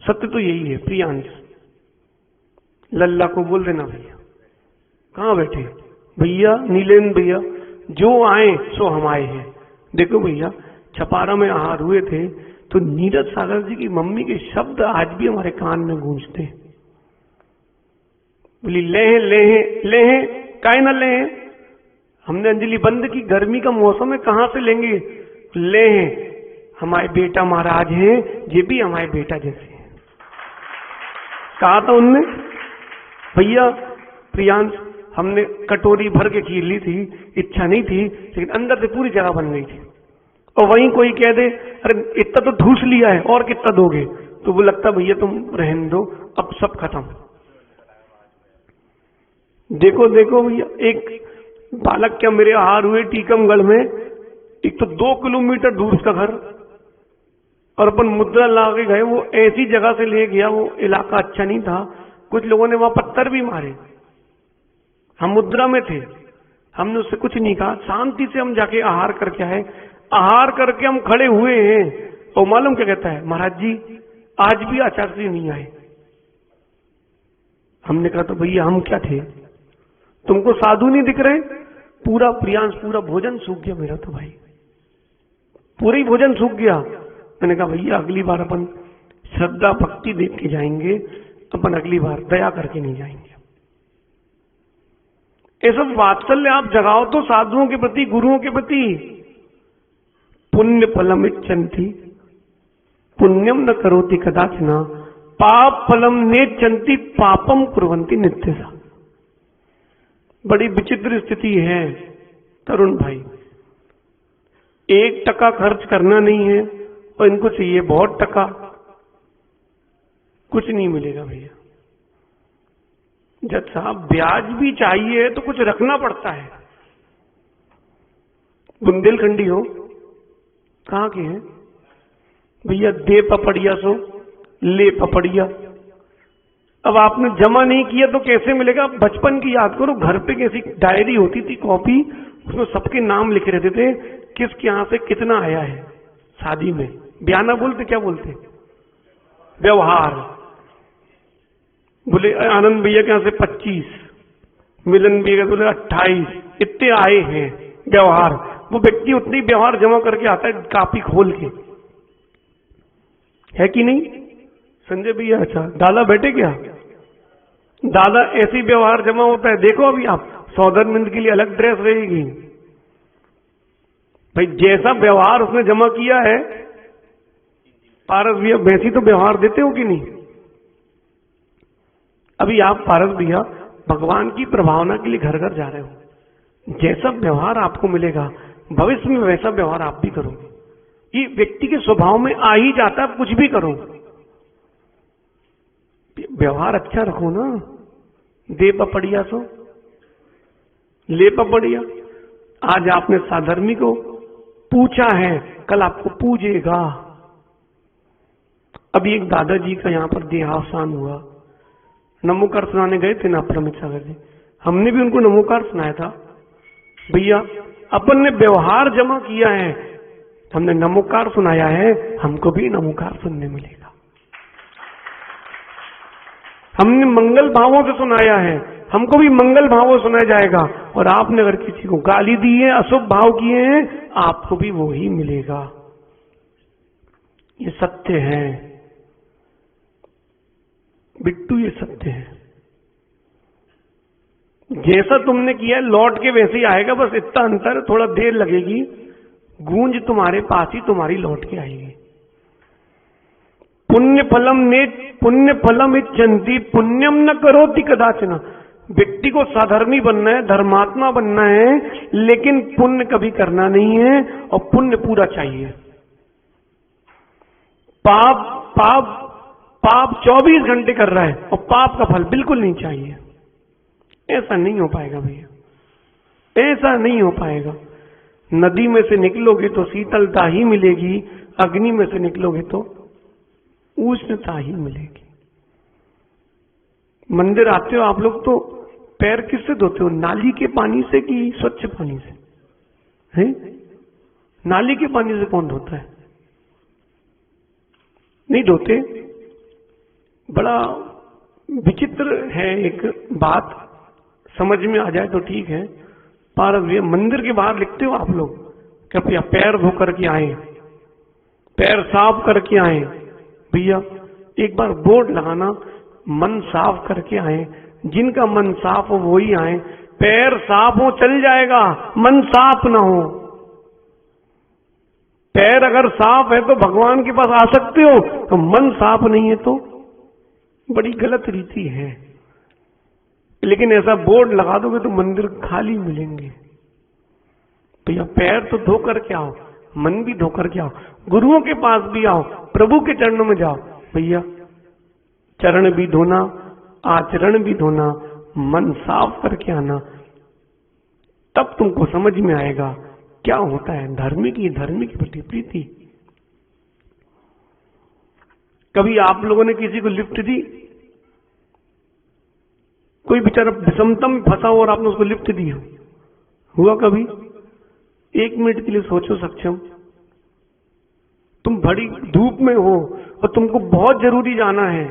सत्य तो यही है। प्रियांश लल्ला को बोल देना भैया कहां बैठे? भैया नीलेंद्र भैया, जो आए सो हम आए हैं। देखो भैया, छपारा में आहार हुए थे तो नीरज सागर जी की मम्मी के शब्द आज भी हमारे कान में गूंजते हैं। बोली लेहे लेहे लेहे, काहे ना लेहे? हमने अंजलि बंद की, गर्मी का मौसम है, कहां से लेंगे? लेहे, हमारे बेटा महाराज हैं, ये भी हमारे बेटा जैसे हैं। कहा था उनने। भैया प्रियांश, हमने कटोरी भर के खीर ली थी, इच्छा नहीं थी, लेकिन अंदर से पूरी जगह बन गई थी। और वहीं कोई कह दे अरे इतना तो ठूस लिया है और कितना दोगे, तो वो लगता भैया तुम रहने दो, अब सब खत्म। देखो देखो भैया, एक बालक क्या मेरे आहार हुए टीकमगढ़ में, एक तो 2 किलोमीटर दूर उसका घर, और अपन मुद्रा ला के गए, वो ऐसी जगह से ले गया, वो इलाका अच्छा नहीं था, कुछ लोगों ने वहां पत्थर भी मारे। हम मुद्रा में थे, हमने उससे कुछ नहीं कहा, शांति से हम जाके आहार करके आए। आहार करके हम खड़े हुए हैं और मालूम क्या कहता है, महाराज जी आज भी आचार्य जी नहीं आए। हमने कहा तो भैया हम क्या थे, तुमको साधु नहीं दिख रहे? पूरा प्रियांश, पूरा भोजन सूख गया मेरा तो भाई, पूरा ही भोजन सूख गया। मैंने कहा भैया अगली बार अपन श्रद्धा भक्ति देख के जाएंगे, अपन अगली बार दया करके नहीं जाएंगे। ये सब वात्सल्य आप जगाओ तो साधुओं के प्रति, गुरुओं के प्रति। पुण्य फलम इच्छन्ति पुण्यम न करोति कदाचन, पाप फलम नेच्छन्ति पापम कुर्वन्ति नित्यसा। बड़ी विचित्र स्थिति है तरुण भाई, 1 टका खर्च करना नहीं है और इनको चाहिए बहुत टका, कुछ नहीं मिलेगा भैया। जज साहब ब्याज भी चाहिए तो कुछ रखना पड़ता है। बुंदेलखंडी हो, कहां के हैं भैया? दे पपड़िया सो ले पपड़िया। अब आपने जमा नहीं किया तो कैसे मिलेगा? बचपन की याद करो, घर पे कैसी डायरी होती थी, कॉपी, उसमें सबके नाम लिखे रहते थे, किसके यहां से कितना आया है। शादी में बयाना बोलते, क्या बोलते? व्यवहार। बोले आनंद भैया के यहां से 25, मिलन भैया बोले 28, इतने आए हैं व्यवहार। वो व्यक्ति उतनी व्यवहार जमा करके आता है कापी खोल के, है कि नहीं संजय भैया? अच्छा दादा बैठे क्या? दादा ऐसी व्यवहार जमा होता है। देखो अभी आप सौदरमिंद के लिए अलग ड्रेस रहेगी भाई, जैसा व्यवहार उसने जमा किया है। पारस भैया वैसी तो व्यवहार देते हो कि नहीं? अभी आप पारस भैया भगवान की प्रभावना के लिए घर घर जा रहे हो, जैसा व्यवहार आपको मिलेगा भविष्य में वैसा व्यवहार आप भी करोगे। ये व्यक्ति के स्वभाव में आ ही जाता है, कुछ भी करो व्यवहार अच्छा रखो ना। दे पपड़िया सो ले पपड़िया। आज आपने साधर्मी को पूछा है, कल आपको पूजेगा। अभी एक दादाजी का यहां पर देहावसान हुआ, नमोकार सुनाने गए थे ना प्रमित सागर जी, हमने भी उनको नमोकार सुनाया था। भैया अपन ने व्यवहार जमा किया है, हमने नमोकार सुनाया है, हमको भी नमोकार सुनने मिलेगा। हमने मंगल भावों से सुनाया है, हमको भी मंगल भावों सुनाया जाएगा। और आपने अगर किसी को गाली दी है, अशुभ भाव किए हैं, आपको भी वो ही मिलेगा। ये सत्य है बिट्टू, ये सत्य है। जैसा तुमने किया लौट के वैसे ही आएगा, बस इतना अंतर, थोड़ा देर लगेगी, गूंज तुम्हारे पास ही तुम्हारी लौट के आएगी। पुण्य फलम इच्छन्ति पुण्यम न करोति कदाचन। व्यक्ति को साधर्मी बनना है, धर्मात्मा बनना है, लेकिन पुण्य कभी करना नहीं है, और पुण्य पूरा चाहिए। पाप 24 घंटे कर रहा है और पाप का फल बिल्कुल नहीं चाहिए। ऐसा नहीं हो पाएगा भैया, ऐसा नहीं हो पाएगा। नदी में से निकलोगे तो शीतलता ही मिलेगी, अग्नि में से निकलोगे तो उष्णता ही मिलेगी। मंदिर आते हो आप लोग तो पैर किससे धोते हो? नाली के पानी से कि स्वच्छ पानी से? हैं? नाली के पानी से कौन धोता है? नहीं धोते। बड़ा विचित्र है एक बात, समझ में आ जाए तो ठीक है। पारस भैया मंदिर के बाहर लिखते हो आप लोग, कृपया पैर धो करके आए, पैर साफ करके आए। भैया एक बार बोर्ड लगाना, मन साफ करके आए। जिनका मन साफ हो वो ही आए। पैर साफ हो चल जाएगा, मन साफ ना हो। पैर अगर साफ है तो भगवान के पास आ सकते हो, तो मन साफ नहीं है तो बड़ी गलत रीति है। लेकिन ऐसा बोर्ड लगा दोगे तो मंदिर खाली मिलेंगे। भैया पैर तो धो करके आओ, मन भी धो करके आओ, गुरुओं के पास भी आओ, प्रभु के चरणों में जाओ। भैया चरण भी धोना, आचरण भी धोना, मन साफ करके आना, तब तुमको समझ में आएगा क्या होता है धर्म की प्रति प्रीति। कभी आप लोगों ने किसी को लिफ्ट दी? कोई बेचारा विषमता में फंसा हो और आपने उसको लिफ्ट दी हो? हुआ कभी? 1 मिनट के लिए सोचो सक्षम, तुम बड़ी धूप में हो और तुमको बहुत जरूरी जाना है,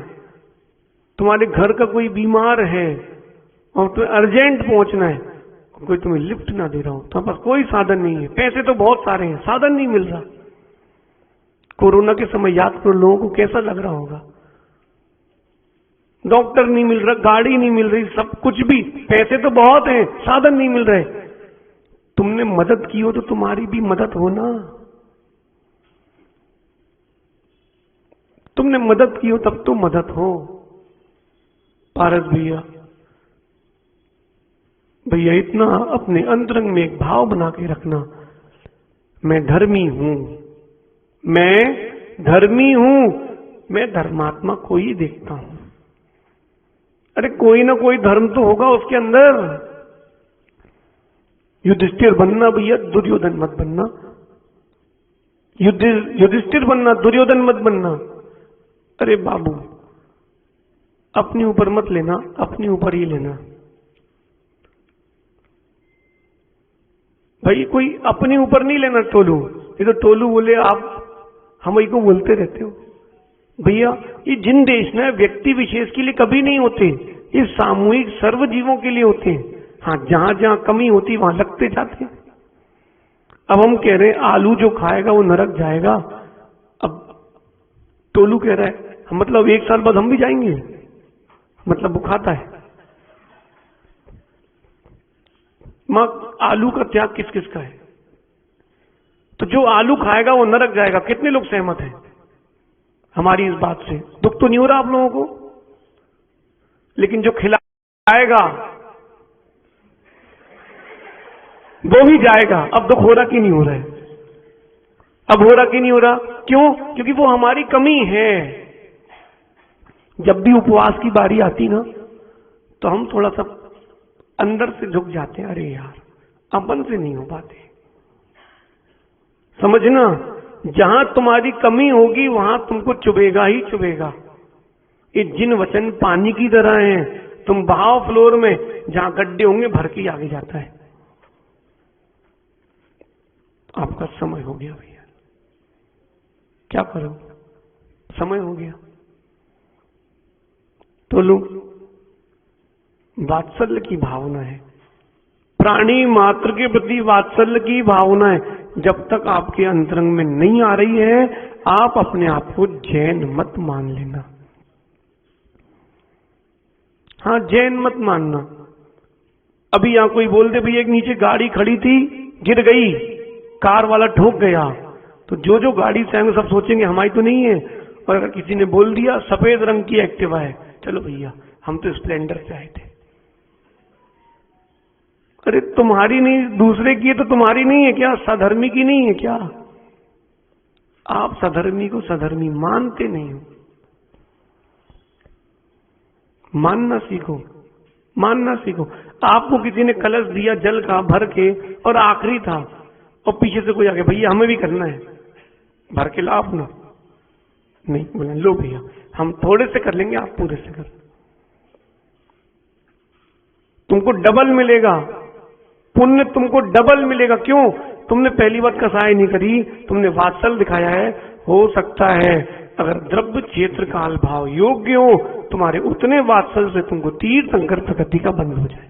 तुम्हारे घर का कोई बीमार है और तुम्हें अर्जेंट पहुंचना है, कोई तुम्हें लिफ्ट ना दे रहा हो, तुम्हारे पास कोई साधन नहीं है, पैसे तो बहुत सारे हैं, साधन नहीं मिल रहा। कोरोना के समय याद करो लोगों को कैसा लग रहा होगा। डॉक्टर नहीं मिल रहा, गाड़ी नहीं मिल रही, सब कुछ भी, पैसे तो बहुत हैं, साधन नहीं मिल रहे। तुमने मदद की हो तो तुम्हारी भी मदद हो ना। तुमने मदद की हो तब तो मदद हो। पारस भैया इतना अपने अंतरंग में एक भाव बना के रखना, मैं धर्मी हूं, मैं धर्मी हूं, मैं धर्मात्मा को ही देखता हूं। अरे कोई ना कोई धर्म तो होगा उसके अंदर। युधिष्ठिर बनना भैया, दुर्योधन मत बनना। युधिष्ठिर बनना, दुर्योधन मत बनना। अरे बाबू अपने ऊपर मत लेना, अपने ऊपर ही लेना भाई। कोई अपने ऊपर नहीं लेना टोलू। ये तो टोलू बोले आप हम वही को बोलते रहते हो भैया। ये जिन देश में व्यक्ति विशेष के लिए कभी नहीं होते, ये सामूहिक सर्व जीवों के लिए होते हैं। हाँ, जहां जहां कमी होती वहां लगते जाते हैं। अब हम कह रहे हैं आलू जो खाएगा वो नरक जाएगा। अब टोलू कह रहा है मतलब 1 साल बाद हम भी जाएंगे, मतलब वो खाता है। मां आलू का त्याग किस किस का है? तो जो आलू खाएगा वो नरक जाएगा। कितने लोग सहमत हैं हमारी इस बात से? दुख तो नहीं हो रहा आप लोगों को? लेकिन जो खिलाएगा वो ही जाएगा। अब दुख हो रहा कि नहीं हो रहा है? अब हो रहा कि नहीं हो रहा? क्यों? क्योंकि वो हमारी कमी है। जब भी उपवास की बारी आती ना तो हम थोड़ा सा अंदर से झुक जाते हैं, अरे यार अपन से नहीं हो पाते। समझना, जहां तुम्हारी कमी होगी वहां तुमको चुभेगा ही चुभेगा। ये जिन वचन पानी की तरह हैं, तुम बहाव फ्लोर में, जहां गड्ढे होंगे भर के आगे जाता है। आपका समय हो गया भैया, क्या करो, समय हो गया। तो लो, वात्सल्य की भावना है, प्राणी मात्र के प्रति वात्सल्य की भावना है। जब तक आपके अंतरंग में नहीं आ रही है, आप अपने आप को जैन मत मान लेना। हाँ, जैन मत मानना। अभी यहां कोई बोल दे भैया एक नीचे गाड़ी खड़ी थी, गिर गई, कार वाला ठोक गया, तो जो जो गाड़ी से आएंगे सब सोचेंगे हमारी तो नहीं है। और अगर किसी ने बोल दिया सफेद रंग की एक्टिवा है, चलो भैया हम तो स्प्लेंडर से आए थे। अरे तुम्हारी नहीं, दूसरे की है तो तुम्हारी नहीं है क्या? सधर्मी की नहीं है क्या? आप सधर्मी को सधर्मी मानते नहीं हो। मानना सीखो, मानना सीखो। आपको किसी ने कलश दिया जल का भर के और आखिरी था, और पीछे से कोई आ गया भैया हमें भी करना है, भर के लाओ अपना। नहीं बोला लो भैया हम थोड़े से कर लेंगे, आप पूरे से कर। तुमको डबल मिलेगा पुण्य, तुमको डबल मिलेगा। क्यों? तुमने पहली बात कसाई नहीं करी, तुमने वात्सल दिखाया है। हो सकता है अगर द्रव्य क्षेत्र काल भाव योग्य हो, तुम्हारे उतने वात्सल से तुमको तीर्थंकर प्रकृति का बंध हो जाए।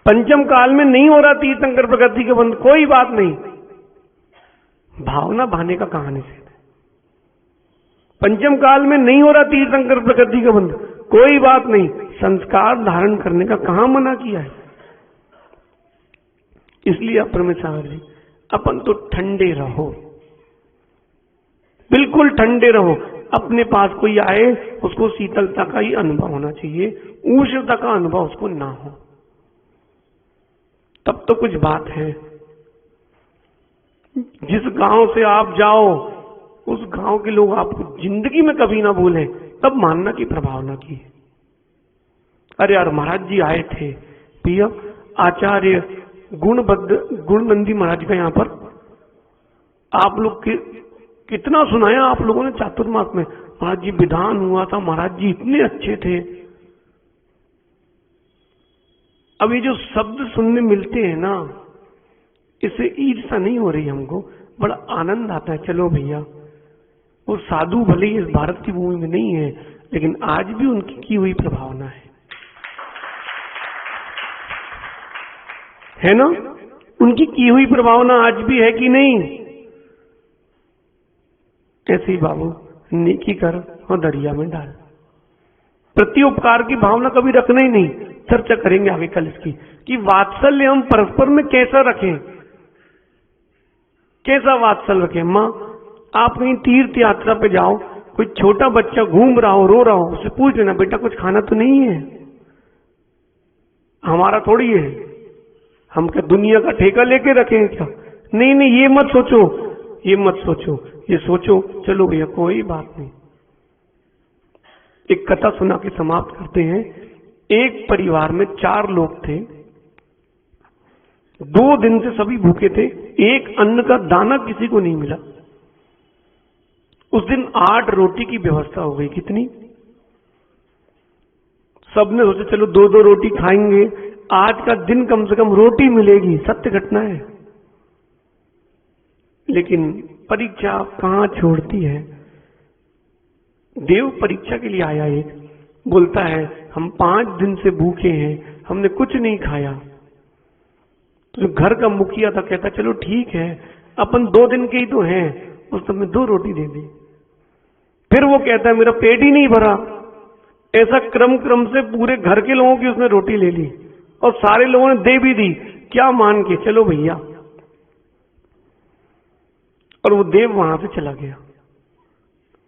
पंचम काल में नहीं हो रहा तीर्थंकर प्रकृति का बंध, कोई बात नहीं, भावना भाने का कहानी से। पंचम काल में नहीं हो रहा तीर्थंकर प्रकृति का बंध, कोई बात नहीं, संस्कार धारण करने का कहां मना किया है? इसलिए अप्रमेय सागर जी, अपन तो ठंडे रहो, बिल्कुल ठंडे रहो। अपने पास कोई आए उसको शीतलता का ही अनुभव होना चाहिए, उष्णता का अनुभव उसको ना हो, तब तो कुछ बात है। जिस गांव से आप जाओ उस गांव के लोग आपको जिंदगी में कभी ना भूलें, तब मानना की प्रभावना की। अरे यार महाराज जी आए थे भैया, आचार्य गुणनंदी महाराज का यहाँ पर आप लोग कितना सुनाया आप लोगों ने चातुर्मास में। महाराज जी विधान हुआ था, महाराज जी इतने अच्छे थे। अब ये जो शब्द सुनने मिलते हैं ना, इससे ईर्ष्या नहीं हो रही हमको, बड़ा आनंद आता है। चलो भैया, वो साधु भले ही इस भारत की भूमि में नहीं है, लेकिन आज भी उनकी की हुई प्रभावना है। है ना? उनकी की हुई प्रभावना आज भी है कि नहीं? ऐसे ही बाबू, नेकी कर और दरिया में डाल। प्रत्युपकार की भावना कभी रखना ही नहीं। चर्चा करेंगे आगे कल इसकी कि वात्सल्य हम परस्पर में कैसा रखें, कैसा वात्सल्य रखें। माँ, आप कहीं तीर्थ यात्रा पे जाओ, कोई छोटा बच्चा घूम रहा हो, रो रहा हो, उससे पूछ लेना, बेटा कुछ खाना तो नहीं है? हमारा थोड़ी है, हम क्या दुनिया का ठेका लेके रखें क्या? नहीं नहीं, ये मत सोचो, ये मत सोचो, ये सोचो चलो भैया कोई बात नहीं। एक कथा सुना के समाप्त करते हैं। एक परिवार में 4 लोग थे, 2 दिन से सभी भूखे थे, एक अन्न का दाना किसी को नहीं मिला। उस दिन 8 रोटी की व्यवस्था हो गई। कितनी? सबने सोचा चलो 2-2 रोटी खाएंगे, आज का दिन कम से कम रोटी मिलेगी। सत्य घटना है। लेकिन परीक्षा कहां छोड़ती है। देव परीक्षा के लिए आया, एक बोलता है हम 5 दिन से भूखे हैं, हमने कुछ नहीं खाया। तो जो घर का मुखिया था कहता चलो ठीक है, अपन 2 दिन के ही तो हैं, उस समय 2 रोटी दे दी। फिर वो कहता है मेरा पेट ही नहीं भरा। ऐसा क्रम से पूरे घर के लोगों की उसने रोटी ले ली और सारे लोगों ने दे भी दी। क्या मान के चलो भैया। और वो देव वहां से चला गया।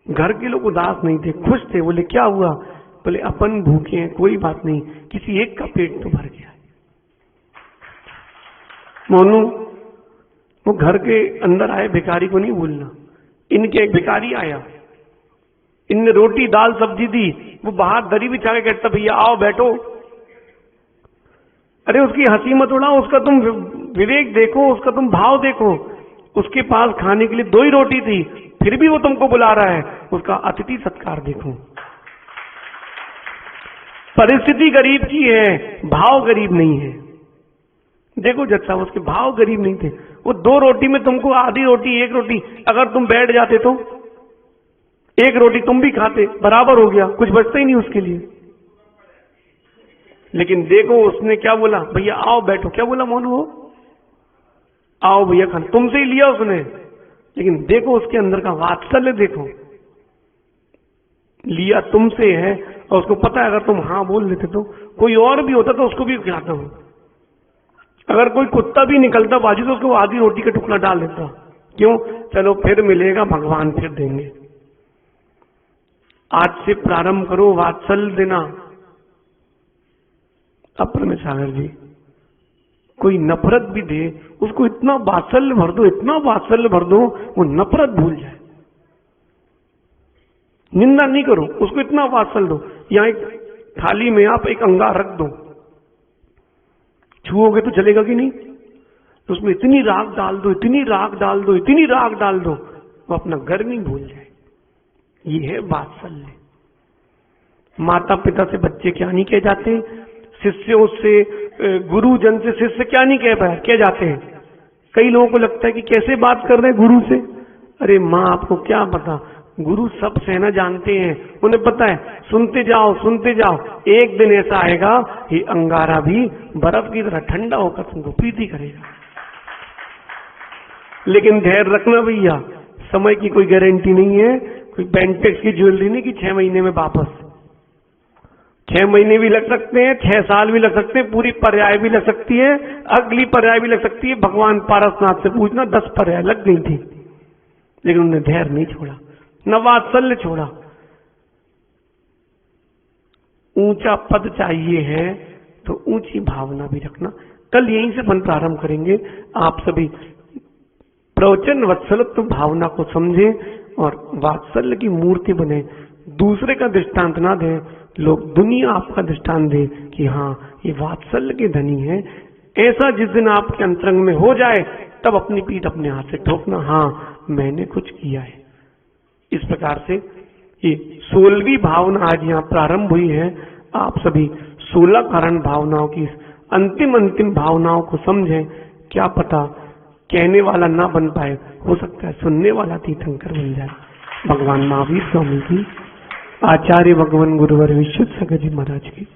घर के लोग उदास नहीं थे, खुश थे। बोले क्या हुआ? बोले अपन भूखे हैं, कोई बात नहीं, किसी एक का पेट तो भर गया। मोनू, वो घर के अंदर आए भिखारी को नहीं भूलना। इनके एक भिखारी आया, इनने रोटी दाल सब्जी दी, वो बाहर दरी बिछा के कहता भैया आओ बैठो। अरे उसकी हंसी मत उड़ाओ, उसका तुम विवेक देखो, उसका तुम भाव देखो। उसके पास खाने के लिए 2 ही रोटी थी, फिर भी वो तुमको बुला रहा है। उसका अतिथि सत्कार देखो। परिस्थिति गरीब की है, भाव गरीब नहीं है। देखो जज साहब, उसके भाव गरीब नहीं थे। वो 2 रोटी में तुमको आधी रोटी, 1 रोटी, अगर तुम बैठ जाते तो 1 रोटी तुम भी खाते, बराबर हो गया, कुछ बचता ही नहीं उसके लिए। लेकिन देखो उसने क्या बोला, भैया आओ बैठो। क्या बोला मोनू? वो आओ भैया खाना, तुमसे ही लिया उसने। लेकिन देखो उसके अंदर का वात्सल्य देखो, लिया तुमसे है और उसको पता है अगर तुम हाँ बोल देते तो कोई और भी होता तो उसको भी खिलाता हूं। अगर कोई कुत्ता भी निकलता बाजू तो उसको आधी रोटी का टुकड़ा डाल देता। क्यों? चलो फिर मिलेगा, भगवान फिर देंगे। आज से प्रारंभ करो वात्सल्य देना। अप्रमेय सागर जी, कोई नफरत भी दे उसको इतना वात्सल्य भर दो, इतना वात्सल्य भर दो वो नफरत भूल जाए। निंदा नहीं करो, उसको इतना वात्सल्य दो। यहां एक थाली में आप एक अंगार रख दो, छुओगे तो चलेगा कि नहीं? तो उसमें इतनी राख डाल दो, इतनी राख डाल दो, इतनी राख डाल दो, वो अपना घर नहीं भूल जाए। ये है वात्सल्य। माता पिता से बच्चे क्या नहीं कह जाते, शिष्यों से, गुरुजन से शिष्य क्या नहीं कह जाते हैं। कई लोगों को लगता है कि कैसे बात कर रहे हैं गुरु से। अरे माँ, आपको क्या पता, गुरु सब सहना जानते हैं, उन्हें पता है। सुनते जाओ सुनते जाओ, एक दिन ऐसा आएगा ये अंगारा भी बर्फ की तरह ठंडा होकर तुमको प्रीति करेगा। लेकिन धैर्य रखना भैया, समय की कोई गारंटी नहीं है। कोई बेंटेक्स की ज्वेलरी नहीं कि 6 महीने में वापस। 6 महीने भी लग सकते हैं, 6 साल भी लग सकते हैं, पूरी पर्याय भी लग सकती है, अगली पर्याय भी लग सकती है। भगवान पारसनाथ से पूछना, 10 पर्याय लग गई थी, लेकिन उन्होंने धैर्य नहीं छोड़ा, न वात्सल्य छोड़ा। ऊंचा पद चाहिए है तो ऊंची भावना भी रखना। कल यहीं से अपन प्रारंभ करेंगे। आप सभी प्रवचन वत्सलत्व भावना को समझें और वात्सल्य की मूर्ति बने। दूसरे का दृष्टांत ना दें, लोग दुनिया आपका दृष्टांत दे कि हाँ ये वात्सल्य के धनी है। ऐसा जिस दिन आपके अंतरंग में हो जाए तब अपनी पीठ अपने हाथ से ठोकना, हाँ मैंने कुछ किया है। इस प्रकार से ये 16वीं भावना आज यहाँ प्रारंभ हुई है। आप सभी 16 कारण भावनाओं की अंतिम भावनाओं को समझें। क्या पता कहने वाला ना बन पाए, हो सकता है सुनने वाला तीर्थंकर बन जाए। भगवान महावीर स्वामी की, आचार्य भगवान गुरुवर विशुद्ध सगर जी महाराज की।